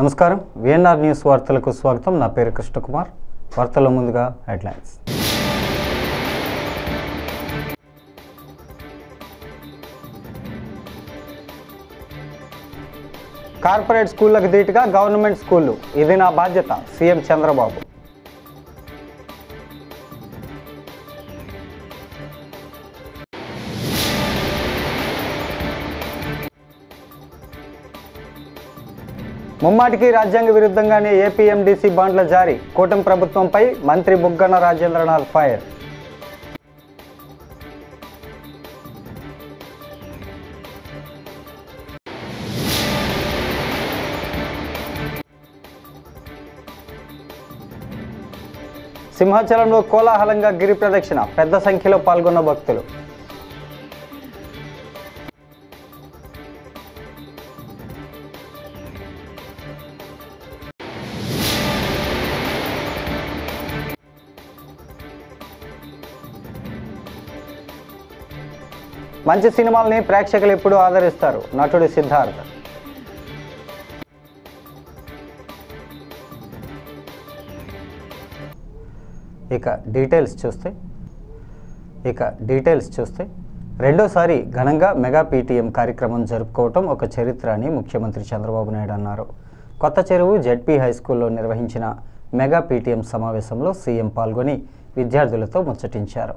నమస్కారం, VNR news వార్తలకు స్వాగతం. నా పేరు కృష్ణకుమార్. వార్తల్లో ముందుగా హెడ్లైన్స్. కార్పొరేట్ స్కూళ్లకు ధీటుగా గవర్నమెంట్ స్కూళ్లు, ఇది నా బాధ్యత, సీఎం చంద్రబాబు. ముమ్మాటికి రాజ్యాంగ విరుద్ధంగానే ఏపీఎండీసీ బాండ్ల జారీ, కూటమి ప్రభుత్వంపై మంత్రి బుగ్గన రాజేంద్రనాథ్ ఫైర్. సింహాచలంలో కోలాహలంగా గిరి ప్రదక్షిణ, పెద్ద సంఖ్యలో పాల్గొన్న భక్తులు. మంచి సినిమాల్ని ప్రేక్షకులు ఎప్పుడు ఆదరిస్తారు, నటుడు సిద్ధార్థ్. ఇక డీటెయిల్స్ చూస్తే రెండోసారి ఘనంగా మెగా పీటీఎం కార్యక్రమం జరుపుకోవటం ఒక చరిత్ర అని ముఖ్యమంత్రి చంద్రబాబు నాయుడు అన్నారు. కొత్త చెరువు జెడ్పీ హై స్కూల్లో నిర్వహించిన మెగా పీటీఎం సమావేశంలో సీఎం పాల్గొని విద్యార్థులతో ముచ్చటించారు.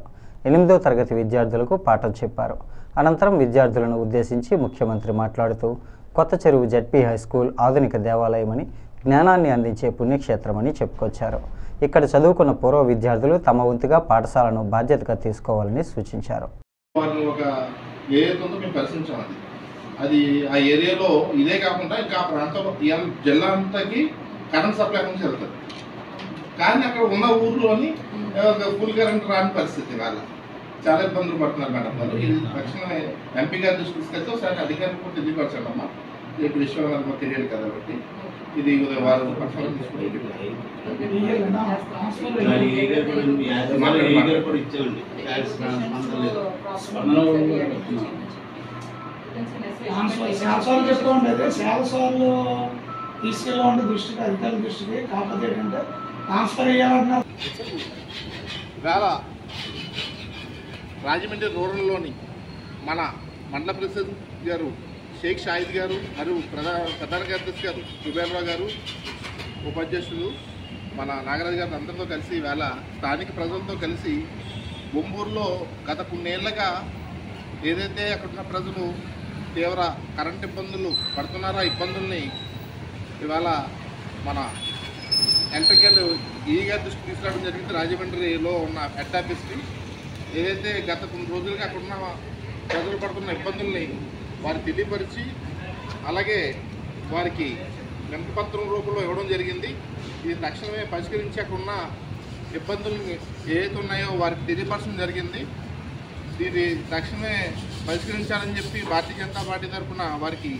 8వ తరగతి విద్యార్థులకు పాఠం చెప్పారు. అనంతరం విద్యార్థులను ఉద్దేశించి ముఖ్యమంత్రి మాట్లాడుతూ కొత్త చెరువు జెడ్పీ హై స్కూల్ ఆధునిక దేవాలయమని, జ్ఞానాన్ని అందించే పుణ్యక్షేత్రమని చెప్పుకొచ్చారు. ఇక్కడ చదువుకున్న పూర్వ విద్యార్థులు తమ వంతుగా పాఠశాలను బాధ్యతగా తీసుకోవాలని సూచించారు. అది ఆ ఏరియాలో ఇదే కాకుండా ఇంకా ఆ ప్రాంతంలో జిల్లా అంతకి కరెంట్ సప్లై నుంచి వెళ్తుంది. కానీ అక్కడ ఉన్న ఊర్లోని ఫుల్ కరెంట్ రాని పరిస్థితి, వాళ్ళ చాలా ఇబ్బందులు పడుతున్నారు మేడం గారు. ఇది తక్షణమే ఎంపీ గారి దృష్టికి తీసుకెళ్తే ఒకసారి అధికారులు కూడా తెలియపరచండమ్మా. ఇప్పుడు విషయం మాకు తెలియదు కాబట్టి ఇది వారు తీసుకెళ్ళండి దృష్టికి, అధికారుల దృష్టికి. కాకపోతే ఏంటంటే ట్రాన్స్ఫర్ చేయాలన్నారు. రాజమండ్రి రూరల్లోని మన మండల ప్రెసిడెంట్ గారు షేక్ షాహిద్ గారు మరియు ప్రధాన కార్యదర్శి గారు సుబేర్రావు గారు, ఉపాధ్యక్షులు మన నాగరాజు గారు అందరితో కలిసి వేళ స్థానిక ప్రజలతో కలిసి బొంబూరులో గత కొన్నేళ్లుగా ఏదైతే అక్కడున్న ప్రజలు తీవ్ర కరెంట్ ఇబ్బందులు పడుతున్నారో ఆ ఇబ్బందుల్ని ఇవాళ మన ఎలక్ట్రికల్ ఈ గారి దృష్టికి తీసుకురావడం జరిగింది. రాజమండ్రిలో ఉన్న హెడ్ ఆఫీస్కి ఏదైతే గత కొన్ని రోజులుగా అక్కడున్న ప్రజలు పడుతున్న ఇబ్బందుల్ని వారు తెలియపరిచి అలాగే వారికి వినతిపత్రం రూపంలో ఇవ్వడం జరిగింది. ఇది తక్షణమే పరిష్కరించి అక్కడున్న ఇబ్బందులు ఏవైతే ఉన్నాయో వారికి తెలియపరచడం జరిగింది. ఇది తక్షణమే పరిష్కరించాలని చెప్పి భారతీయ జనతా పార్టీ తరఫున వారికి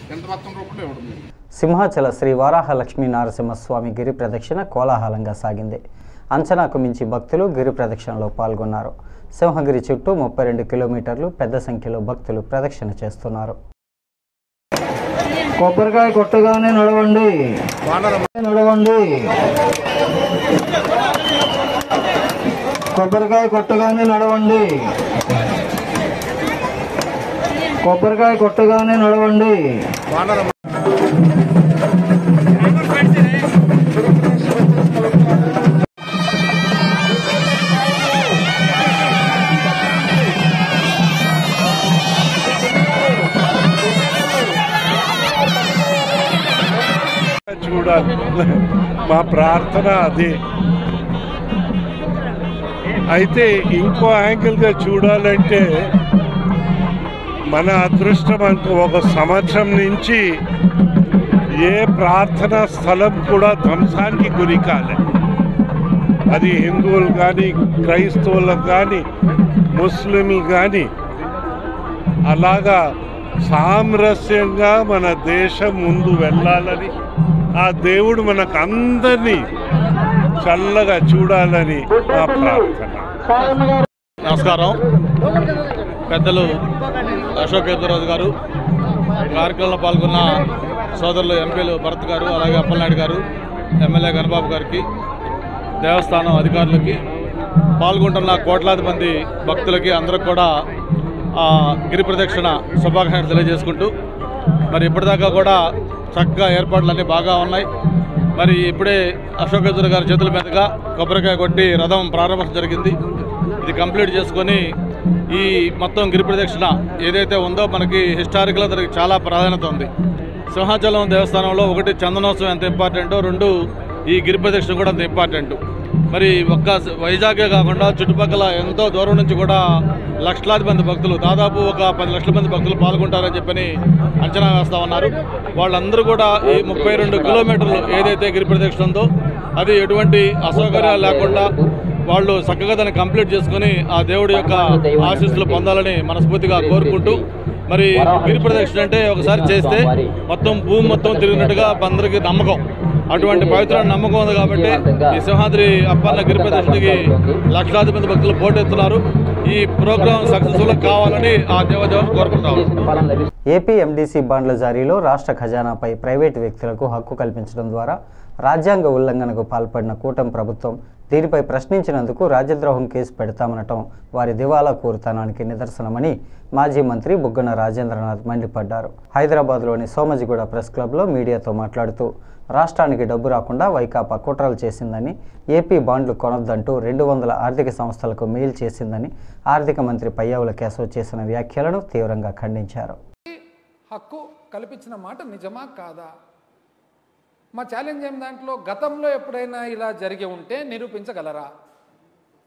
వినతిపత్రం రూపంలో ఇవ్వడం జరిగింది. సింహాచల శ్రీ వారాహ లక్ష్మీ నరసింహస్వామి గిరి ప్రదక్షిణ కోలాహలంగా సాగింది. అంచనాకు మించి భక్తులు గిరి ప్రదక్షిణలో పాల్గొన్నారు. సింహగిరి చుట్టూ 32 కిలోమీటర్లు పెద్ద సంఖ్యలో భక్తులు ప్రదక్షిణ చేస్తున్నారు. కొబ్బరికాయ కొట్టగానే నడవండి, కొబ్బరికాయ కొట్టగానే నడవండి, కొబ్బరికాయ కొట్టగానే నడవండి. చూడాలి, మా ప్రార్థన అదే. అయితే ఇంకో యాంగిల్గా చూడాలంటే మన అదృష్టం ఒక సంవత్సరం నుంచి ఏ ప్రార్థనా స్థలం కూడా ధ్వంసానికి గురి కాలే. అది హిందువులు కానీ, క్రైస్తవులకు కానీ, ముస్లింలు కానీ అలాగా సామరస్యంగా మన దేశం ముందు వెళ్ళాలని ఆ దేవుడు మనకు అందరినీ చల్లగా చూడాలని మా ప్రార్థన. నమస్కారం. పెద్దలు అశోక్ గజపతిరాజు గారు, కార్యక్రమంలో పాల్గొన్న సోదరులు ఎంపీలు భరత్ గారు, అలాగే అప్పలనాయుడు గారు, ఎమ్మెల్యే గణబాబు గారికి, దేవస్థానం అధికారులకి, పాల్గొంటున్న కోట్లాది మంది భక్తులకి అందరికి కూడా గిరి ప్రదక్షిణ శుభాకాంక్షలు తెలియజేసుకుంటూ, మరి ఇప్పటిదాకా కూడా చక్కగా ఏర్పాట్లన్నీ బాగా ఉన్నాయి. మరి ఇప్పుడే అశోక్ గజపతిరాజు గారి చేతుల మీదుగా కొబ్బరికాయ కొట్టి రథం ప్రారంభం జరిగింది. ఇది కంప్లీట్ చేసుకొని ఈ మొత్తం గిరి ప్రదక్షిణ ఏదైతే ఉందో మనకి హిస్టారికల్గా దానికి చాలా ప్రాధాన్యత ఉంది. సింహాచలం దేవస్థానంలో ఒకటి చందనోత్సవం ఎంత ఇంపార్టెంటో, రెండు ఈ గిరి ప్రదక్షిణ కూడా అంత ఇంపార్టెంట్. మరి ఒక్క వైజాగే కాకుండా చుట్టుపక్కల ఎంతో దూరం నుంచి కూడా లక్షలాది మంది భక్తులు, దాదాపు ఒక 10 లక్షల మంది భక్తులు పాల్గొంటారని చెప్పని అంచనా వేస్తా ఉన్నారు. వాళ్ళందరూ కూడా ఈ 32 కిలోమీటర్లు ఏదైతే గిరి ప్రదక్షిణ ఉందో అది ఎటువంటి అసౌకర్యాలు లేకుండా వాళ్ళు చక్కగా దాన్ని కంప్లీట్ చేసుకుని ఆ దేవుడి యొక్క ఆశీస్సులు పొందాలని మనస్ఫూర్తిగా కోరుకుంటూ, మరి గిరి ప్రదక్షిణ అంటే ఒకసారి చేస్తే మొత్తం భూమి మొత్తం తిరిగినట్టుగా అందరికీ నమ్మకం, అటువంటి పవిత్రమైన నమ్మకం ఉంది. కాబట్టి ఈ సింహాద్రి అప్పన్న గిరి ప్రదక్షిణకి లక్షలాది మంది భక్తులు పోటెత్తున్నారు. ఈ ప్రోగ్రాం సక్సెస్ఫుల్ కావాలని ఆ దేవదేవుని కోరుకుంటాము. ఏపీ ఎండీసీ బాండ్ల జారీలో రాష్ట్ర ఖజానాపై ప్రైవేటు వ్యక్తులకు హక్కు కల్పించడం ద్వారా రాజ్యాంగ ఉల్లంఘనకు పాల్పడిన కూటమి ప్రభుత్వం దీనిపై ప్రశ్నించినందుకు రాజ్యద్రోహం కేసు పెడతామనటం వారి దివాలా కోరుతనానికి నిదర్శనమని మాజీ మంత్రి బుగ్గన రాజేంద్రనాథ్ మండిపడ్డారు. హైదరాబాద్లోని సోమజిగూడ ప్రెస్ క్లబ్లో మీడియాతో మాట్లాడుతూ రాష్ట్రానికి డబ్బు రాకుండా వైకాపా కుట్రలు చేసిందని, ఏపీ బాండ్లు కొనొద్దంటూ 200 ఆర్థిక సంస్థలకు మెయిల్ చేసిందని ఆర్థిక మంత్రి పయ్యావుల కేశవ్ చేసిన వ్యాఖ్యలను తీవ్రంగా ఖండించారు. హక్కు కల్పించిన మాట నిజమా కాదా? మా ఛాలెంజ్ ఏం దాంట్లో గతంలో ఎప్పుడైనా ఇలా జరిగి ఉంటే నిరూపించగలరా,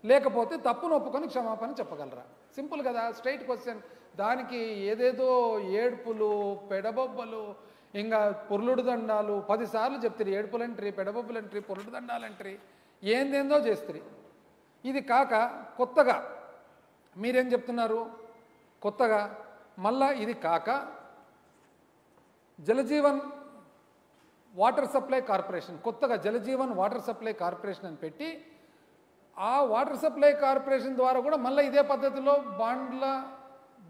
లేకపోతే తప్పును ఒప్పుకొని క్షమాపణ చెప్పగలరా? సింపుల్ కదా, స్ట్రైట్ క్వశ్చన్. దానికి ఏదేదో ఏడుపులు, పెడబొబ్బలు, ఇంకా పొర్లుడు దండాలు 10 సార్లు చెప్తారు. ఏడుపులంట్రీ, పెడబొబ్బులంట్రీ, పొర్లుడు దండాలంట్రీ, ఏందేందో చేస్తారు. ఇది కాక కొత్తగా మీరేం చెప్తున్నారు? కొత్తగా మళ్ళా ఇది కాక జలజీవన్ వాటర్ సప్లై కార్పొరేషన్, కొత్తగా జలజీవన్ వాటర్ సప్లై కార్పొరేషన్ అని పెట్టి ఆ వాటర్ సప్లై కార్పొరేషన్ ద్వారా కూడా మళ్ళీ ఇదే పద్ధతిలో బాండ్ల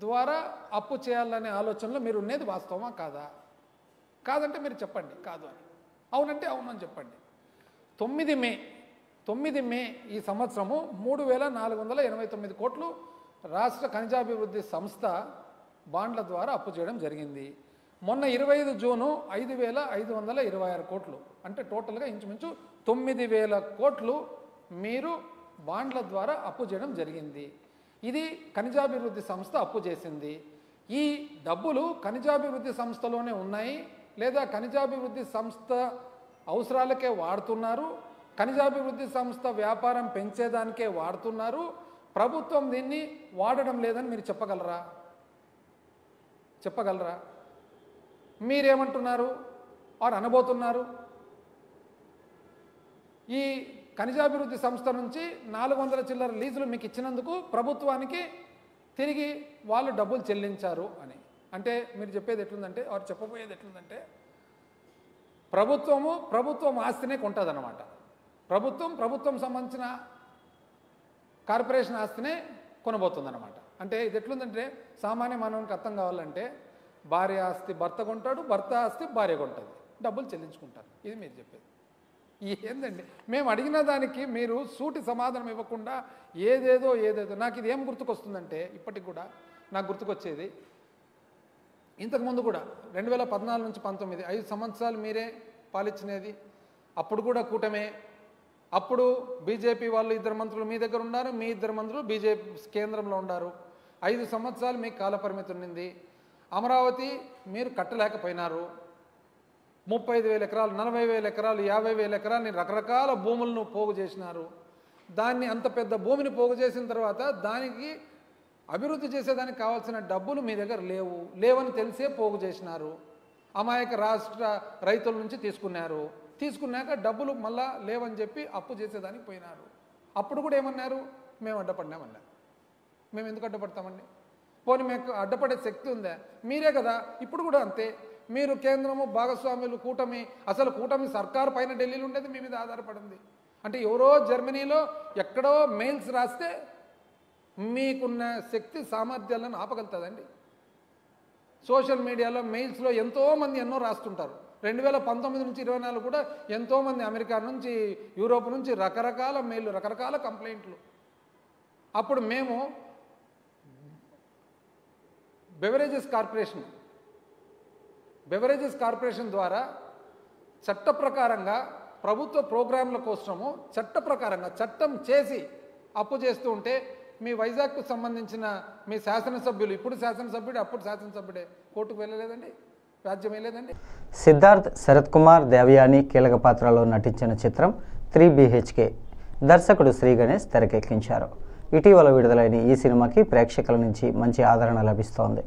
ద్వారా అప్పు చేయాలనే ఆలోచనలో మీరు ఉన్నది వాస్తవమా కాదా? కాదంటే మీరు చెప్పండి కాదు అని, అవునంటే అవును అని చెప్పండి. 9 మే ఈ సంవత్సరము 3,489 కోట్లు రాష్ట్ర ఖనిజాభివృద్ధి సంస్థ బాండ్ల ద్వారా అప్పు చేయడం జరిగింది. మొన్న 25 జూను 5,526 కోట్లు, అంటే టోటల్గా ఇంచుమించు 9,000 కోట్లు మీరు బాండ్ల ద్వారా అప్పు చేయడం జరిగింది. ఇది ఖనిజాభివృద్ధి సంస్థ అప్పు చేసింది. ఈ డబ్బులు ఖనిజాభివృద్ధి సంస్థలోనే ఉన్నాయి, లేదా ఖనిజాభివృద్ధి సంస్థ అవసరాలకే వాడుతున్నారు, ఖనిజాభివృద్ధి సంస్థ వ్యాపారం పెంచేదానికే వాడుతున్నారు, ప్రభుత్వం దీన్ని వాడడం లేదని మీరు చెప్పగలరా? మీరేమంటున్నారు వారు అనబోతున్నారు? ఈ ఖనిజాభివృద్ధి సంస్థ నుంచి 400 చిల్లర లీజులు మీకు ఇచ్చినందుకు ప్రభుత్వానికి తిరిగి వాళ్ళు డబ్బులు చెల్లించారు అని అంటే మీరు చెప్పేది ఎట్లుందంటే, వారు చెప్పబోయేది ఎట్లుందంటే, ప్రభుత్వం ఆస్తినే కొంటుందన్నమాట. ప్రభుత్వం సంబంధించిన కార్పొరేషన్ ఆస్తినే కొనబోతుందన్నమాట. అంటే ఇది ఎట్లుందంటే, సామాన్య మానవునికి అర్థం కావాలంటే, భార్య ఆస్తి భర్త కొంటాడు, భర్త ఆస్తి భార్య కొంటుంది, డబ్బులు చెల్లించుకుంటారు. ఇది మీరు చెప్పేది ఏందండి? మేము అడిగిన దానికి మీరు సూటి సమాధానం ఇవ్వకుండా ఏదేదో నాకు ఇది ఏం గుర్తుకొస్తుందంటే, ఇప్పటికి కూడా నాకు గుర్తుకొచ్చేది, ఇంతకుముందు కూడా 2014 నుంచి 19 5 సంవత్సరాలు మీరే పాలించినది. అప్పుడు కూడా కూటమే. అప్పుడు బీజేపీ వాళ్ళు 2 మంత్రులు మీ దగ్గర ఉన్నారు, మీ 2 మంత్రులు బీజేపీ కేంద్రంలో ఉన్నారు. 5 సంవత్సరాలు మీకు కాలపరిమితి ఉన్నింది. అమరావతి మీరు కట్టలేకపోయినారు. 35,000 ఎకరాలు, 40,000 ఎకరాలు, 50,000 ఎకరాలని రకరకాల భూములను పోగు చేసినారు. దాన్ని అంత పెద్ద భూమిని పోగు చేసిన తర్వాత దానికి అభివృద్ధి చేసేదానికి కావాల్సిన డబ్బులు మీ దగ్గర లేవని తెలిసే పోగు చేసినారు. అమాయక రాష్ట్ర రైతుల నుంచి తీసుకున్నాక డబ్బులు మళ్ళా లేవని చెప్పి అప్పు చేసేదానికి పోయినారు. అప్పుడు కూడా ఏమన్నారు? మేము అడ్డపడినామన్నారు. మేము ఎందుకు అడ్డపడతామండి? పోనీ మీకు అడ్డపడే శక్తి ఉందా? మీరే కదా. ఇప్పుడు కూడా అంతే. మీరు కేంద్రము, భాగస్వాములు, కూటమి, అసలు కూటమి సర్కారు పైన ఢిల్లీలో ఉండేది మీ మీద ఆధారపడింది. అంటే ఎవరో జర్మనీలో ఎక్కడో మెయిల్స్ రాస్తే మీకున్న శక్తి సామర్థ్యాలను ఆపగలుగుతుందండి? సోషల్ మీడియాలో మెయిల్స్లో ఎంతోమంది ఎన్నో రాస్తుంటారు. 2019 నుంచి 24 కూడా ఎంతోమంది అమెరికా నుంచి యూరోప్ నుంచి రకరకాల మెయిల్, రకరకాల కంప్లైంట్లు. అప్పుడు మేము బెవరేజెస్ కార్పొరేషన్ ద్వారా చట్ట ప్రకారంగా ప్రభుత్వ ప్రోగ్రాంల కోసము చట్టం చేసి అప్పు చేస్తూ ఉంటే మీ వైజాగ్కు సంబంధించిన మీ శాసనసభ్యులు, ఇప్పుడు శాసనసభ్యుడు అప్పుడు శాసనసభ్యుడే, కోర్టుకు వెళ్ళలేదండి, వ్యాజ్యం వేయలేదండి. సిద్ధార్థ్, శరత్ కుమార్, దేవయాని కీలక పాత్రలో నటించిన చిత్రం 3 BHK దర్శకుడు శ్రీ గణేష్ తెరకెక్కించారు. ఇటీవల విడుదలైన ఈ సినిమాకి ప్రేక్షకుల నుంచి మంచి ఆదరణ లభిస్తోంది.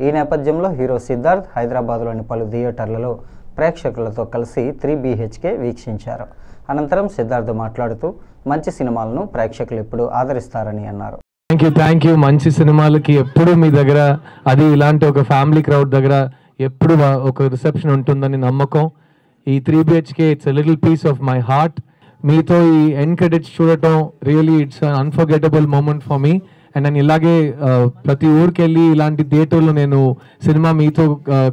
ఈ నేపథ్యంలో హీరో సిద్ధార్థ్ హైదరాబాద్లోని పలు థియేటర్లలో ప్రేక్షకులతో కలిసి 3 BHK వీక్షించారు. అనంతరం సిద్ధార్థ్ మాట్లాడుతూ మంచి సినిమాలను ప్రేక్షకులు ఎప్పుడు ఆదరిస్తారని అన్నారు. Thank you. మంచి సినిమాలకి ఎప్పుడు మీ దగ్గర, అది ఇలాంటి ఒక ఫ్యామిలీ క్రౌడ్ దగ్గర ఎప్పుడు ఒక రిసెప్షన్ ఉంటుందని నమ్మకం. ఈ 3 BHK it's a little piece of my heart. మీతో ఈ ఎండ్ క్రెడిట్స్ చూడటం really it's unforgettable moment for me. And నేను ఇలాగే ప్రతి ఊరికి వెళ్ళి ఇలాంటి థియేటర్లో నేను సినిమా మీతో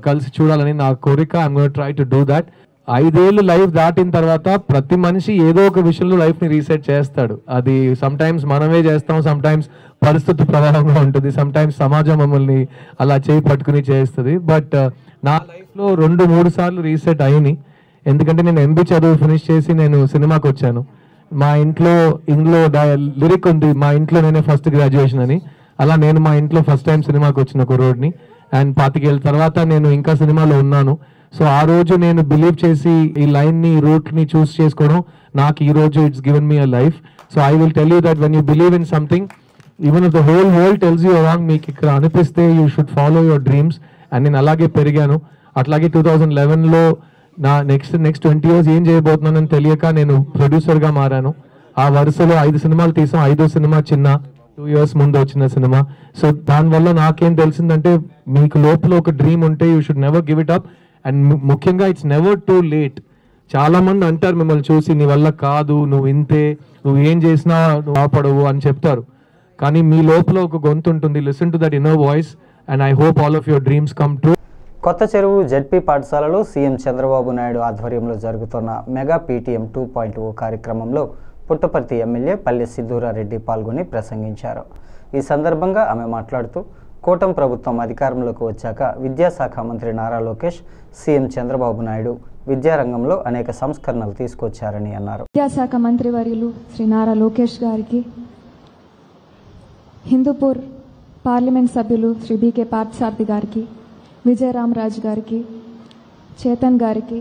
కలిసి చూడాలని నా కోరిక. I'm gonna try to do that. 5 ఏళ్ళు లైఫ్ దాటిన తర్వాత ప్రతి మనిషి ఏదో ఒక విషయంలో లైఫ్ని రీసెట్ చేస్తాడు. అది సమ్టైమ్స్ మనమే చేస్తాం, సమ్టైమ్స్ పరిస్థితి ప్రభావంగా ఉంటుంది, సమ్టైమ్స్ సమాజం మమ్మల్ని అలా చేయి పట్టుకుని చేస్తుంది. బట్ నా లైఫ్లో 2-3 సార్లు రీసెట్ అయ్యి, ఎందుకంటే నేను MB చదువు ఫినిష్ చేసి నేను సినిమాకి వచ్చాను. మా ఇంట్లో లిరిక్ ఉంది, మా ఇంట్లో నేనే ఫస్ట్ గ్రాడ్యుయేషన్ అని. అలా నేను మా ఇంట్లో ఫస్ట్ టైం సినిమాకి వచ్చిన కుర్రోడ్ని. అండ్ 25 ఏళ్ళ తర్వాత నేను ఇంకా సినిమాలో ఉన్నాను. సో ఆ రోజు నేను బిలీవ్ చేసి ఈ లైన్ని, ఈ రూట్ని చూస్ చేసుకోవడం నాకు ఈ రోజు it's given me a life. So I will tell you that when you believe in something, even if the whole world tells you wrong, మీకు ఇక్కడ అనిపిస్తే you should follow your dreams. And నేను అలాగే పెరిగాను. అట్లాగే 2011లో నా నెక్స్ట్ 20 years ఏం చేయబోతున్నానని తెలియక నేను ప్రొడ్యూసర్గా మారాను. ఆ వరుసలో 5 సినిమాలు తీసాం. 5వ సినిమా చిన్న 2 years ముందు వచ్చిన సినిమా. సో దానివల్ల నాకేం తెలిసిందంటే, మీకు లోపల ఒక డ్రీమ్ ఉంటే you should never give it up. And ముఖ్యంగా ఇట్స్ నెవర్ టూ లేట్. చాలా మంది అంటారు మిమ్మల్ని చూసి, నీ వల్ల కాదు, నువ్వు ఇంతే, నువ్వు ఏం చేసినా నువ్వు ఆపడవు అని చెప్తారు. కానీ మీ లోపల ఒక గొంతు ఉంటుంది. Listen to that inner voice and I hope all of your dreams come true. కొత్త చెరువు జెడ్పీ పాఠశాలలో సీఎం చంద్రబాబు నాయుడు ఆధ్వర్యంలో జరుగుతున్న మెగా PTM 2.0 కార్యక్రమంలో పుట్టపర్తి ఎమ్మెల్యే పల్లె సిద్ధూరారెడ్డి పాల్గొని ప్రసంగించారు. ఈ సందర్భంగా ఆమె మాట్లాడుతూ, కూటమి ప్రభుత్వం అధికారంలోకి వచ్చాక విద్యాశాఖ మంత్రి నారా లోకేష్, సీఎం చంద్రబాబు నాయుడు విద్యారంగంలో అనేక సంస్కరణలు తీసుకొచ్చారని అన్నారు. విద్యాశాఖ మంత్రి వర్యులు శ్రీ నారా లోకేష్ గారికి, హిందూపూర్ పార్లమెంట్ సభ్యులు శ్రీ BK పార్థసారథి గారికి, విజయరామరాజు గారికి, చేతన్ గారికి,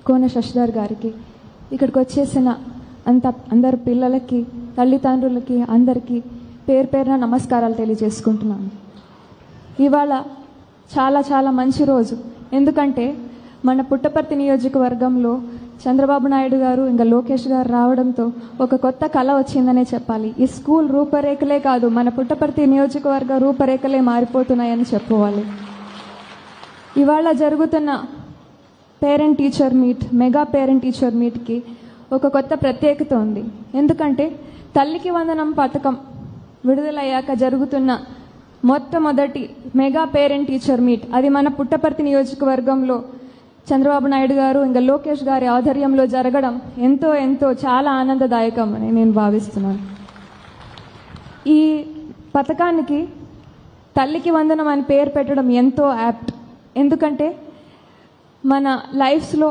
కోన శశిధర్ గారికి, ఇక్కడికి వచ్చేసిన అందరు పిల్లలకి, తల్లిదండ్రులకి, అందరికీ పేరు పేరున నమస్కారాలు తెలియజేసుకుంటున్నాను. ఇవాళ చాలా చాలా మంచి రోజు. ఎందుకంటే మన పుట్టపర్తి నియోజకవర్గంలో చంద్రబాబు నాయుడు గారు ఇంకా లోకేష్ గారు రావడంతో ఒక కొత్త కళ వచ్చిందనే చెప్పాలి. ఈ స్కూల్ రూపురేఖలే కాదు, మన పుట్టపర్తి నియోజకవర్గ రూపురేఖలే మారిపోతున్నాయని చెప్పుకోవాలి. ఇవాళ జరుగుతున్న parent teacher meet, mega parent teacher మీట్కి ఒక కొత్త ప్రత్యేకత ఉంది. ఎందుకంటే తల్లికి వందనం పథకం విడుదలయ్యాక జరుగుతున్న మొట్టమొదటి మెగా పేరెంట్ టీచర్ మీట్, అది మన పుట్టపర్తి నియోజకవర్గంలో చంద్రబాబు నాయుడు గారు ఇంకా లోకేష్ గారి ఆధ్వర్యంలో జరగడం ఎంతో ఎంతో చాలా ఆనందదాయకం అని నేను భావిస్తున్నాను. ఈ పథకానికి తల్లికి వందనం అని పేరు పెట్టడం ఎంతో యాప్ట్. ఎందుకంటే మన లైఫ్స్లో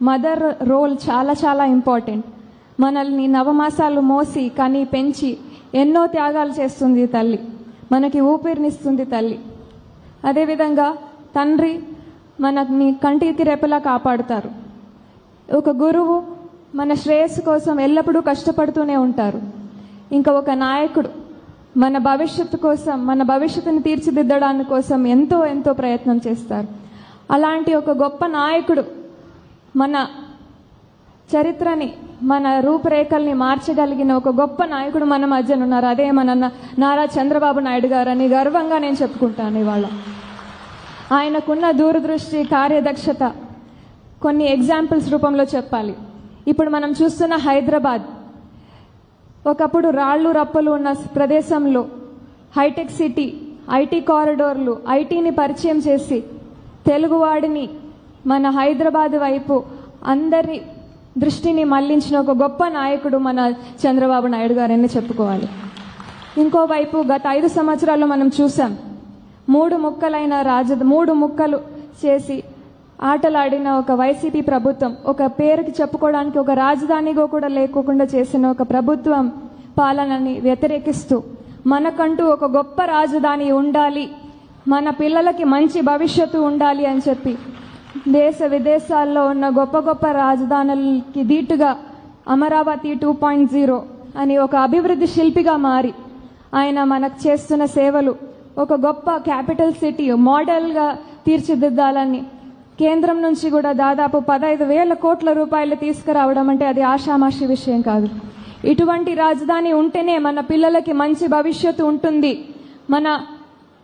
మదర్ రోల్ చాలా చాలా ఇంపార్టెంట్. మనల్ని నవమాసాలు మోసి కని పెంచి ఎన్నో త్యాగాలు చేస్తుంది తల్లి, మనకి ఊపిరినిస్తుంది తల్లి. అదేవిధంగా తండ్రి మనని కంటికి రెప్పలా కాపాడుతారు. ఒక గురువు మన శ్రేయస్సు కోసం ఎల్లప్పుడూ కష్టపడుతూనే ఉంటారు. ఇంకా ఒక నాయకుడు మన భవిష్యత్తు కోసం, మన భవిష్యత్తుని తీర్చిదిద్దడానికి కోసం ఎంతో ఎంతో ప్రయత్నం చేస్తారు. అలాంటి ఒక గొప్ప నాయకుడు మన చరిత్రని, మన రూపురేఖల్ని మార్చగలిగిన ఒక గొప్ప నాయకుడు మన మధ్యన ఉన్నారు. అదే మన నారా చంద్రబాబు నాయుడు గారు అని గర్వంగా నేను చెప్పుకుంటాను. ఇవాళ ఆయనకున్న దూరదృష్టి, కార్యదక్షత కొన్ని ఎగ్జాంపుల్స్ రూపంలో చెప్పాలి. ఇప్పుడు మనం చూస్తున్న హైదరాబాద్ ఒకప్పుడు రాళ్ళు రప్పలు ఉన్న ప్రదేశంలో హైటెక్ సిటీ, ఐటీ కారిడోర్లు, ఐటీని పరిచయం చేసి తెలుగువాడిని మన హైదరాబాద్ వైపు అందరి దృష్టిని మళ్లించిన ఒక గొప్ప నాయకుడు మన చంద్రబాబు నాయుడు గారని చెప్పుకోవాలి. ఇంకోవైపు గత 5 సంవత్సరాల్లో మనం చూసాం, 3 ముక్కలు చేసి ఆటలాడిన ఒక వైసీపీ ప్రభుత్వం, ఒక పేరుకి చెప్పుకోవడానికి ఒక రాజధానిగా కూడా లేకోకుండా చేసిన ఒక ప్రభుత్వం పాలనని వ్యతిరేకిస్తూ మనకంటూ ఒక గొప్ప రాజధాని ఉండాలి, మన పిల్లలకి మంచి భవిష్యత్తు ఉండాలి అని చెప్పి దేశ విదేశాల్లో ఉన్న గొప్ప గొప్ప రాజధానులకి దీటుగా అమరావతి 2.0 అని ఒక అభివృద్ధి శిల్పిగా మారి ఆయన మనకు చేస్తున్న సేవలు ఒక గొప్ప క్యాపిటల్ సిటీ మోడల్గా తీర్చిదిద్దాలని కేంద్రం నుంచి కూడా దాదాపు 15,000 కోట్ల రూపాయలు తీసుకురావడం అంటే అది ఆషామాషి విషయం కాదు. ఇటువంటి రాజధాని ఉంటేనే మన పిల్లలకి మంచి భవిష్యత్తు ఉంటుంది, మన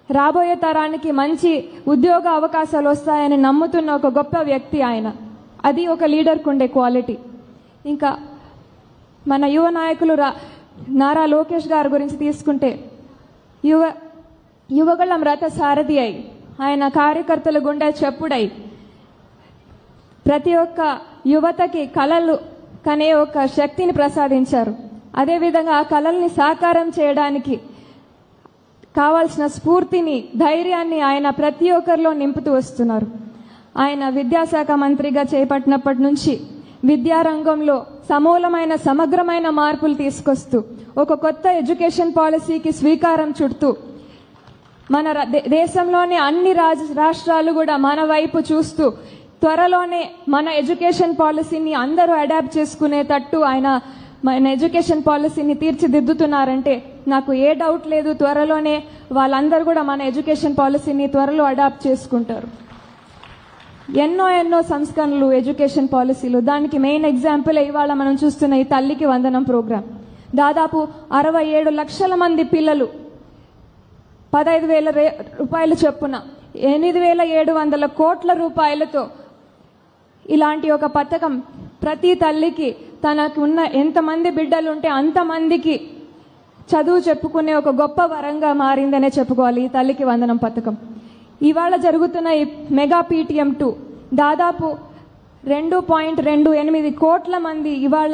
రాబోయే తరానికి మంచి ఉద్యోగ అవకాశాలు వస్తాయని నమ్ముతున్న ఒక గొప్ప వ్యక్తి ఆయన. అది ఒక లీడర్కు ఉండే క్వాలిటీ. ఇంకా మన యువ నాయకులు నారా లోకేష్ గారి గురించి తీసుకుంటే యువగళం రథ సారథి అయి ఆయన కార్యకర్తల గుండె చెప్పుడై ప్రతి ఒక్క యువతకి కళలు కనే ఒక శక్తిని ప్రసాదించారు. అదేవిధంగా ఆ కళల్ని సాకారం చేయడానికి కావాల్సిన స్ఫూర్తిని, ధైర్యాన్ని ఆయన ప్రతి ఒక్కరిలో నింపుతూ వస్తున్నారు. ఆయన విద్యాశాఖ మంత్రిగా చేపట్టినప్పటి నుంచి విద్యారంగంలో సమూలమైన సమగ్రమైన మార్పులు తీసుకొస్తూ ఒక కొత్త ఎడ్యుకేషన్ పాలసీకి శ్రీకారం చుడుతూ మన దేశంలోని అన్ని రాష్ట్రాలు కూడా మన వైపు చూస్తూ త్వరలోనే మన ఎడ్యుకేషన్ పాలసీని అందరూ అడాప్ట్ చేసుకునేటట్టు ఆయన మన ఎడ్యుకేషన్ పాలసీని తీర్చిదిద్దుతున్నారంటే నాకు ఏ డౌట్ లేదు, త్వరలోనే వాళ్ళందరూ కూడా మన ఎడ్యుకేషన్ పాలసీని త్వరలో అడాప్ట్ చేసుకుంటారు. ఎన్నో సంస్కరణలు ఎడ్యుకేషన్ పాలసీలు. దానికి మెయిన్ ఎగ్జాంపుల్ ఇవాళ మనం చూస్తున్న ఈ తల్లికి వందనం ప్రోగ్రాం. దాదాపు 67 లక్షల మంది పిల్లలు 15,000 రూపాయలు చొప్పున 8,700 కోట్ల రూపాయలతో ఇలాంటి ఒక పథకం ప్రతి తల్లికి తనకు ఉన్న ఎంతమంది బిడ్డలు ఉంటే అంతమందికి చదువు చెప్పుకునే ఒక గొప్ప వరంగా మారిందనే చెప్పుకోవాలి ఈ తల్లికి వందనం పథకం. ఇవాళ జరుగుతున్న ఈ మెగా PTM 2 దాదాపు 2.28 కోట్ల మంది ఇవాళ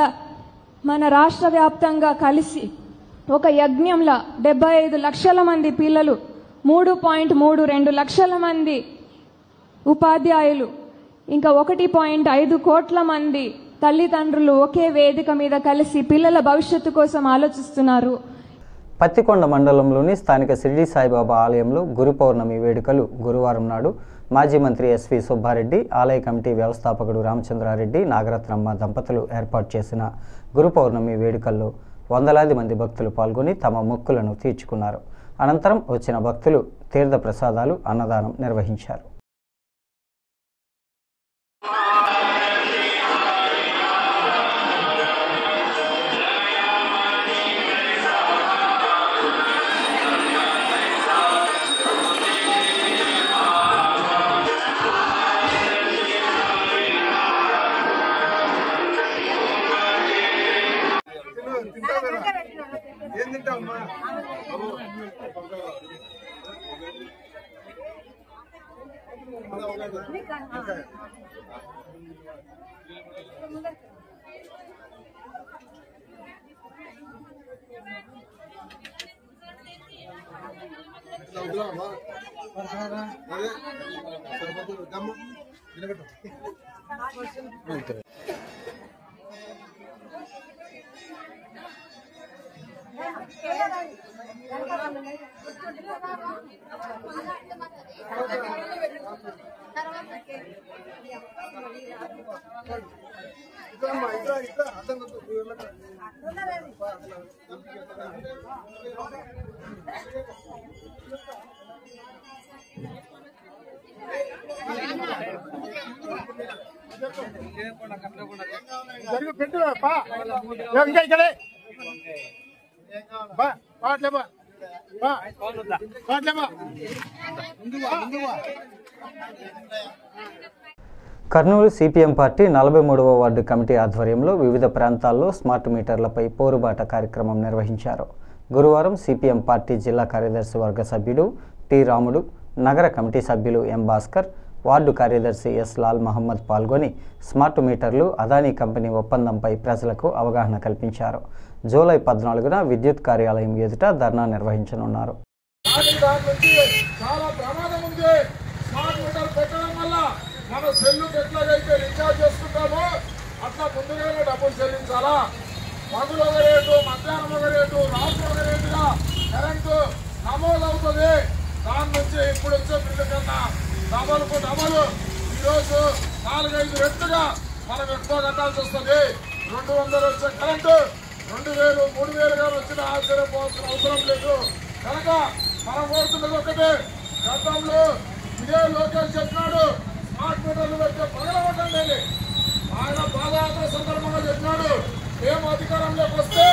మన రాష్ట్ర వ్యాప్తంగా కలిసి ఒక యజ్ఞంలా 75 లక్షల మంది పిల్లలు, 3.32 లక్షల మంది ఉపాధ్యాయులు, ఇంకా 1.5 కోట్ల మంది తల్లిదండ్రులు ఒకే వేదిక మీద కలిసి పిల్లల భవిష్యత్తు కోసం ఆలోచిస్తున్నారు. పత్తికొండ మండలంలోని స్థానిక షిరిడి సాయిబాబా ఆలయంలో గురు పౌర్ణమి వేడుకలు గురువారం నాడు మాజీ మంత్రి ఎస్వి సుబ్బారెడ్డి, ఆలయ కమిటీ వ్యవస్థాపకుడు రామచంద్రారెడ్డి, నాగరత్నమ్మ దంపతులు ఏర్పాటు చేసిన గురు పౌర్ణమి వేడుకల్లో వందలాది మంది భక్తులు పాల్గొని తమ మొక్కులను తీర్చుకున్నారు. అనంతరం వచ్చిన భక్తులు తీర్థ ప్రసాదాలు, అన్నదానం నిర్వహించారు. కర్నూలు సిపిఎం పార్టీ 43వ వార్డు కమిటీ ఆధ్వర్యంలో వివిధ ప్రాంతాల్లో స్మార్ట్ మీటర్లపై పోరుబాట కార్యక్రమం నిర్వహించారు. గురువారం సిపిఎం పార్టీ జిల్లా కార్యదర్శి వర్గ సభ్యుడు టి రాముడు, నగర కమిటీ సభ్యులు ఎం భాస్కర్, వార్డు కార్యదర్శి ఎస్ లాల్ మహమ్మద్ పాల్గొని స్మార్ట్ మీటర్లు అదానీ కంపెనీ ఒప్పందంపై ప్రజలకు అవగాహన కల్పించారు. జూలై 14న విద్యుత్ కార్యాలయం ఎదుట ధర్నా నిర్వహించనున్నారు. చాలా ప్రమాదం ఉంది. స్మార్ట్ మీటర్ పెట్టడం వల్ల మన సెల్లుకి ఎట్లాగైతే రీఛార్జ్ చేసుకుంటామో అట్లా ముందుగానే డబ్బులు చెల్లించాలా. పగులు ఒక రేటు, మధ్యాహ్నం ఒక రేటు, రాత్రి ఒక రేటుగా కరెంటు నమోదవుతుంది. దాని నుంచి ఇప్పుడు వచ్చే బిల్లు కన్నా డబలుకు డబలు ఈరోజు 4-5 రెట్లుగా మనం ఎక్కువ కట్టాల్సి వస్తుంది. 200 వచ్చే కరెంటు 2000, 3000గా వచ్చిన ఆశ్చర్యపోవాల్సిన అవసరం లేదు. కనుక మనం కోరుతున్నది ఒకటే, గతంలో ఇదే లోకేష్ చెప్పినాడు స్మార్ట్ మీటర్లు పెట్టే పగలవటండి. ఆయన పాదయాత్ర సందర్భంగా చెప్పినాడు మేము అధికారంలోకి వస్తే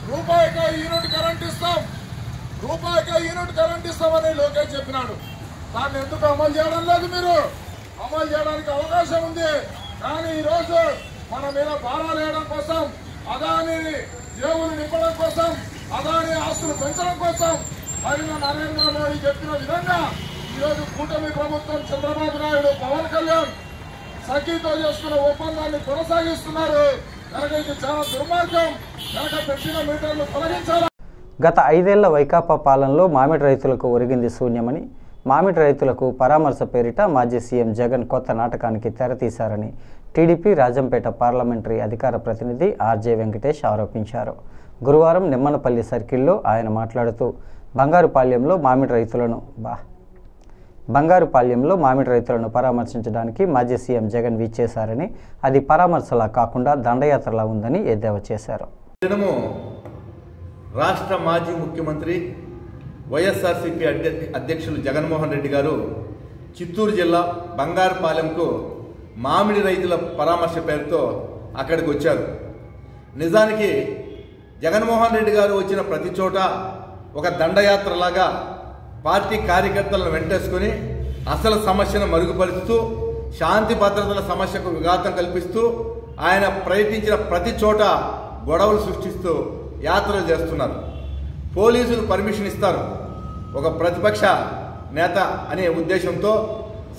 రూపాయికి యూనిట్ కరెంట్ ఇస్తాం, రూపాయికి యూనిట్ కరెంట్ ఇస్తామని లోకేష్ చెప్పినాడు. దాన్ని ఎందుకు అమలు చేయడం లేదు? మీరు అమలు చేయడానికి అవకాశం ఉంది. కానీ ఈరోజు మన మీద భారాలు వేయడం కోసం, అదాని జేబులు నింపడం కోసం, అదాని ఆస్తులు పెంచడం కోసం మరిన నరేంద్ర మోడీ చెప్పిన విధంగా ఈరోజు కూటమి ప్రభుత్వం చంద్రబాబు నాయుడు, పవన్ కళ్యాణ్ సఖీతో చేస్తున్న ఒప్పందాన్ని కొనసాగిస్తున్నారు. కనుక ఇది చాలా దుర్మార్గం. కనుక పెట్టిన మీటర్లు తొలగించాలి. గత 5 ఏళ్ల వైకాపా పాలనలో మామిడి రైతులకు ఒరిగింది శూన్యమని, మామిడి రైతులకు పరామర్శ పేరిట మాజీ సీఎం జగన్ కొత్త నాటకానికి తెరతీశారని టీడీపీ రాజంపేట పార్లమెంటరీ అధికార ప్రతినిధి ఆర్జే వెంకటేష్ ఆరోపించారు. గురువారం నిమ్మనపల్లి సర్కిల్లో ఆయన మాట్లాడుతూ బంగారుపాళ్యంలో మామిడి రైతులను పరామర్శించడానికి మాజీ సీఎం జగన్ విచ్చేశారని, అది పరామర్శలా కాకుండా దండయాత్రలా ఉందని ఎద్దేవా చేశారు. రాష్ట్ర మాజీ ముఖ్యమంత్రి వైఎస్ఆర్సీపీ అధ్యక్షులు జగన్మోహన్ రెడ్డి గారు చిత్తూరు జిల్లా బంగారుపాలెంకు మామిడి రైతుల పరామర్శ పేరుతో అక్కడికి వచ్చారు. నిజానికి జగన్మోహన్ రెడ్డి గారు వచ్చిన ప్రతి చోట ఒక దండయాత్రలాగా పార్టీ కార్యకర్తలను వెంటేసుకుని అసలు సమస్యను మరుగుపరుస్తూ, శాంతి భద్రతల సమస్యకు విఘాతం కల్పిస్తూ, ఆయన ప్రయత్నించిన ప్రతి చోట గొడవలు సృష్టిస్తూ యాత్రలు చేస్తున్నారు. పోలీసులు పర్మిషన్ ఇస్తారు. ఒక ప్రతిపక్ష నేత అనే ఉద్దేశంతో,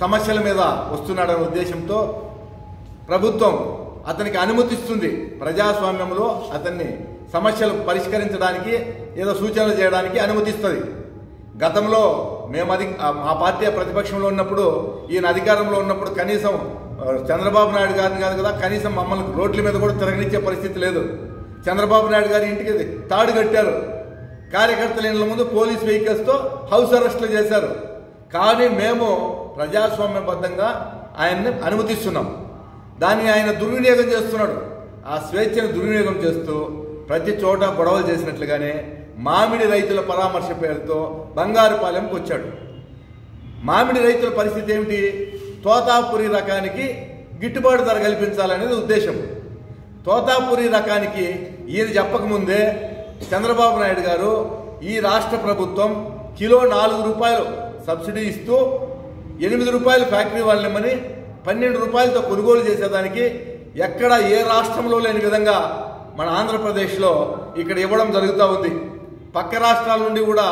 సమస్యల మీద వస్తున్నాడనే ఉద్దేశంతో ప్రభుత్వం అతనికి అనుమతిస్తుంది. ప్రజాస్వామ్యంలో అతన్ని సమస్యలు పరిష్కరించడానికి, ఏదో సూచనలు చేయడానికి అనుమతిస్తుంది. గతంలో మేము మా పార్టీ ప్రతిపక్షంలో ఉన్నప్పుడు, ఈయన అధికారంలో ఉన్నప్పుడు కనీసం చంద్రబాబు నాయుడు గారిని కాదు కదా, కనీసం మమ్మల్ని రోడ్ల మీద కూడా తిరగనిచ్చే పరిస్థితి లేదు. చంద్రబాబు నాయుడు గారి ఇంటికి తాడు కట్టారు. కార్యకర్తల ఇళ్ల ముందు పోలీస్ వెహికల్స్తో హౌస్ అరెస్టులు చేశారు. కానీ మేము ప్రజాస్వామ్యబద్ధంగా ఆయన్ని అనుమతిస్తున్నాం. దాన్ని ఆయన దుర్వినియోగం చేస్తున్నాడు. ఆ స్వేచ్ఛను దుర్వినియోగం చేస్తూ ప్రతి చోట గొడవలు చేసినట్లుగానే మామిడి రైతుల పరామర్శ పేరుతో బంగారుపాలెంకి వచ్చాడు. మామిడి రైతుల పరిస్థితి ఏమిటి? తోతాపురి రకానికి గిట్టుబాటు ధర కల్పించాలనేది ఉద్దేశం. తోతాపురి రకానికి ఈయన చెప్పకముందే చంద్రబాబు నాయుడు గారు ఈ రాష్ట్ర ప్రభుత్వం కిలో 4 రూపాయలు సబ్సిడీ ఇస్తూ 8 రూపాయలు ఫ్యాక్టరీ వాళ్ళని 12 రూపాయలతో కొనుగోలు చేసేదానికి ఎక్కడ ఏ రాష్ట్రంలో లేని విధంగా మన ఆంధ్రప్రదేశ్లో ఇక్కడ ఇవ్వడం జరుగుతూ ఉంది. పక్క రాష్ట్రాల నుండి కూడా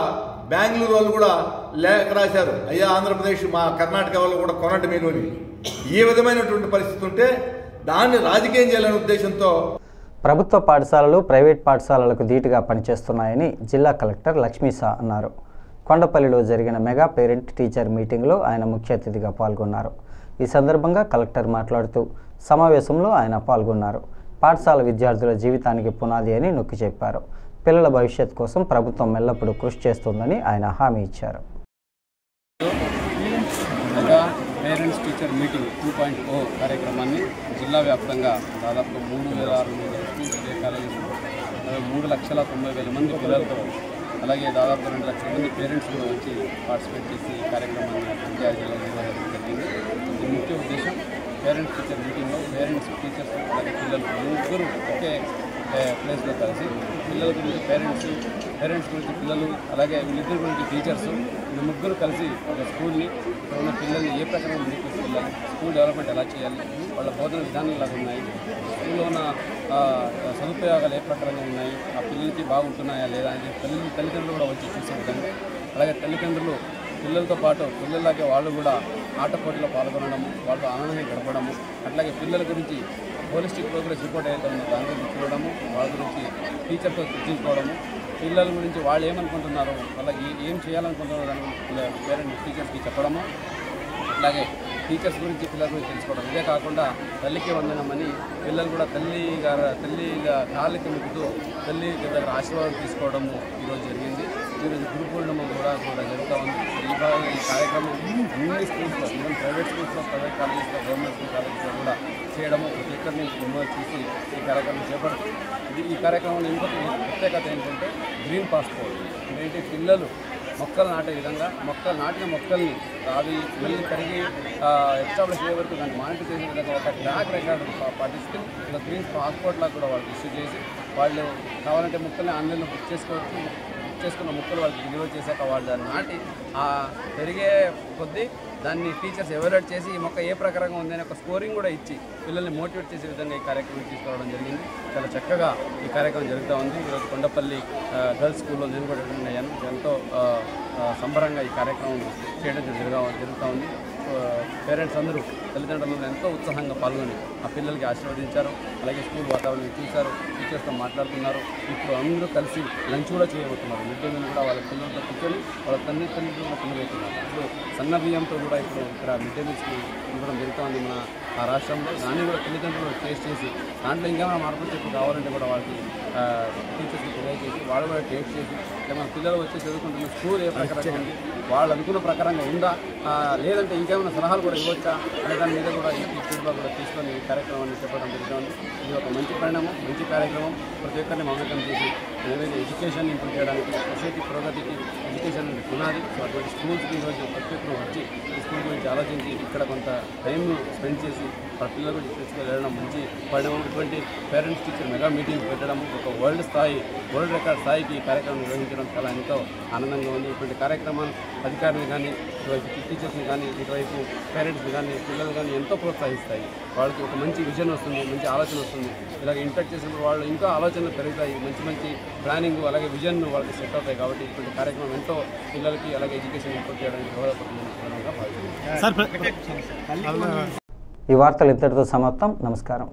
బెంగళూరు వాళ్ళు కూడా లేఖ రాశారు, అయ్యా ఆంధ్రప్రదేశ్ మా కర్ణాటక వాళ్ళు కూడా కొనండి మీరు అని. ఈ విధమైనటువంటి పరిస్థితి ఉంటే దాన్ని రాజకీయం చేయాలనే ఉద్దేశంతో ప్రభుత్వ పాఠశాలలు ప్రైవేట్ పాఠశాలలకు ధీటుగా పనిచేస్తున్నాయని జిల్లా కలెక్టర్ లక్ష్మీసా అన్నారు. కొండపల్లిలో జరిగిన మెగా పేరెంట్ టీచర్ మీటింగ్లో ఆయన ముఖ్య అతిథిగా పాల్గొన్నారు. ఈ సందర్భంగా కలెక్టర్ మాట్లాడుతూ సమావేశంలో ఆయన పాల్గొన్నారు. పాఠశాల విద్యార్థుల జీవితానికి పునాది అని నొక్కి చెప్పారు. పిల్లల భవిష్యత్ కోసం ప్రభుత్వం ఎల్లప్పుడూ కృషి చేస్తుందని ఆయన హామీ ఇచ్చారు. పేరెంట్స్ టీచర్ మీటింగ్ 2.0 కార్యక్రమాన్ని జిల్లా వ్యాప్తంగా దాదాపు 3,600 స్కూల్స్, కాలేజెస్, 3,90,000 మంది పిల్లలతో, అలాగే దాదాపు 2 లక్షల మంది పేరెంట్స్ కూడా వచ్చి పార్టిసిపేట్ చేసి ఈ కార్యక్రమాన్ని ఎన్టీఆర్ జిల్లాలో నిర్వహించడం జరిగింది. ఈ ముఖ్య ఉద్దేశం పేరెంట్స్ టీచర్ మీటింగ్లో పేరెంట్స్, టీచర్స్, అలాగే పిల్లలు ముగ్గురు ఒకే ప్లేస్లో కలిసి పిల్లల గురించి పేరెంట్స్ గురించి పిల్లలు, అలాగే వీళ్ళిద్దరి గురించి టీచర్స్, వీళ్ళు ముగ్గురు కలిసి ఒక స్కూల్ని, ఇక్కడ ఉన్న పిల్లల్ని ఏ ప్రకారం ముందుకు తీసుకెళ్ళాలి, స్కూల్ డెవలప్మెంట్ ఎలా చేయాలి, వాళ్ళ బోధన విధానాలు ఎలా ఉన్నాయి, స్కూల్లో ఉన్న సదుపయోగాలు ఏ ప్రకారంగా ఉన్నాయి, ఆ పిల్లలకి బాగుంటున్నాయా లేదా అని తల్లిదండ్రులు కూడా వచ్చి చూసే విధంగా, అలాగే తల్లిదండ్రులు పిల్లలతో పాటు పిల్లలకి వాళ్ళు కూడా ఆట పోటీలో పాల్గొనడము, వాళ్ళతో ఆనందంగా గడపడము, అట్లాగే పిల్లల గురించి హోలిస్టిక్ ప్రోగ్రెస్ రిపోర్ట్ అయితే ఉందో దాని గురించి చూడడము, వాళ్ళ గురించి టీచర్తో చర్చించుకోవడము, పిల్లల గురించి వాళ్ళు ఏమనుకుంటున్నారు, వాళ్ళకి ఏం చేయాలనుకుంటున్నారో దాని గురించి పేరెంట్స్ టీచర్స్కి చెప్పడము, అట్లాగే టీచర్స్ గురించి పిల్లల గురించి తెలుసుకోవడం. ఇదే కాకుండా తల్లికి వందనమని పిల్లలు కూడా తల్లిగా కాళ్ళకి మొక్కుతూ తల్లి దగ్గర ఆశీర్వాదం తీసుకోవడము ఈరోజు జరిగింది. ఈరోజు గురు పూర్ణిమ కూడా జరుగుతూ ఉంది. ఈ కార్యక్రమం అన్ని స్కూల్స్లో, ఈవెన్ ప్రైవేట్ స్కూల్స్లో, ప్రైవేట్ కాలేజెస్లో, గవర్నమెంట్ స్కూల్ కాలేజెస్లో కూడా చేయడము, ప్రతి ఒక్కరిని ప్రమోట్ చేసి ఈ కార్యక్రమం చేపడుతుంది. ఈ కార్యక్రమంలో ఇంకొక ప్రత్యేకత ఏంటంటే గ్రీన్ పాస్పోర్ట్. ఏంటి, పిల్లలు మొక్కలు నాటే విధంగా నాటిన మొక్కల్ని అవి మళ్ళీ పెరిగి ఎస్టాబ్లిష్ అయ్యే వరకు దాన్ని మానిటర్ చేసే విధంగా ఒక ట్రాక్ రికార్డు పాటిస్తూ ఇలా గ్రీన్ పాస్పోర్ట్ లాగా కూడా వాళ్ళకి ఇష్యూ చేసి వాళ్ళు కావాలంటే మొక్కల్ని ఆన్లైన్లో బుక్ చేసుకున్న మొక్కలు వాళ్ళకి డెలివర్ చేశాక వాళ్ళు దాన్ని నాటి పెరిగే కొద్దీ దాన్ని టీచర్స్ ఎవాల్యుయేట్ చేసి ఈ మొక్క ఏ ప్రకారంగా ఉందని ఒక స్కోరింగ్ కూడా ఇచ్చి పిల్లల్ని మోటివేట్ చేసే విధంగా ఈ కార్యక్రమం తీసుకురావడం జరిగింది. చాలా చక్కగా ఈ కార్యక్రమం జరుగుతూ ఉంది. ఈరోజు కొండపల్లి గర్ల్స్ స్కూల్లో నేను కూడా అటెండ్ అయ్యాను. ఎంతో సంబరంగా ఈ కార్యక్రమం చేయడం జరుగుతూ ఉంది. పేరెంట్స్ అందరూ, తల్లిదండ్రులు ఎంతో ఉత్సాహంగా పాల్గొని ఆ పిల్లలకి ఆశీర్వదించారు. అలాగే స్కూల్ వాతావరణం చూశారు, టీచర్స్తో మాట్లాడుతున్నారు. ఇప్పుడు అందరూ కలిసి లంచ్ కూడా చేయబోతున్నారు. మిడ్ డే మీల్ కూడా వాళ్ళ పిల్లలతో కూర్చొని వాళ్ళ తల్లిదండ్రులు కూడా తినబోతున్నారు. ఇప్పుడు సన్న బియ్యంతో కూడా ఇప్పుడు ఇక్కడ మిడ్ డే మీల్స్కి ఇవ్వడం జరుగుతుంది మన ఆ రాష్ట్రంలో. దాన్ని కూడా తల్లిదండ్రులు టేస్ట్ చేసి దాంట్లో ఇంకేమైనా మార్పులు చెప్పి కావాలంటే కూడా వాళ్ళకి టీచర్స్కి ప్రొవైడ్ చేసి వాళ్ళు కూడా టేస్ట్ చేసి మన పిల్లలు వచ్చి చదువుకుంటున్న స్కూల్ ఏ ప్రకారంగా ఉంది, వాళ్ళు అనుకున్న ప్రకారంగా ఉందా, లేదంటే ఇంకేమైనా సలహాలు కూడా ఇవ్వచ్చా అనే దాని మీద కూడా ఈ ఫీడ్బ్యాక్ కూడా తీసుకొని ఈ కార్యక్రమాన్ని చెప్పడం జరుగుతుంది. ఇది ఒక మంచి పరిణామం, మంచి కార్యక్రమం. ప్రతి ఒక్కరిని మమేకం చేసి ఏదైతే ఎడ్యుకేషన్ ఇంప్రూవ్ చేయడానికి, సొసైటీ ప్రగతికి ఎడ్యుకేషన్ పునాది. సో అటువంటి స్కూల్స్కి ఈరోజు ప్రతి ఒక్కరు వచ్చి ఈ స్కూల్ గురించి ఆలోచించి ఇక్కడ కొంత టైం స్పెండ్ చేసి వాళ్ళ పిల్లల గురించి తీసుకెళ్ళడం మంచి పరిణామం. ఇటువంటి పేరెంట్స్ టీచర్ మెగా మీటింగ్ పెట్టడం ఒక వరల్డ్ రికార్డ్ స్థాయికి ఈ కార్యక్రమం నిర్వహించడం చాలా ఎంతో ఆనందంగా ఉంది. ఇటువంటి కార్యక్రమాలు అధికారులు కానీ, ఇటువైపు టీచర్స్ని కానీ, ఇటువైపు పేరెంట్స్ని కానీ, పిల్లలు కానీ ఎంతో ప్రోత్సహిస్తాయి. వాళ్ళకి ఒక మంచి విజన్ వస్తుంది, మంచి ఆలోచన వస్తుంది. ఇలాగ ఇంటరాక్ట్ చేసినప్పుడు వాళ్ళు ఇంకా ఆలోచనలు పెరుగుతాయి, మంచి ప్లానింగ్ అలాగే విజన్ వాళ్ళకి సెట్ అవుతాయి. కాబట్టి ఇటువంటి కార్యక్రమం ఎంతో పిల్లలకి అలాగే ఎడ్యుకేషన్ ఇంప్రూవ్ చేయడానికి దోహదపడుతుందని భావిస్తున్నాను. ఈ వార్తలు ఇంతటితో సమాప్తం. నమస్కారం.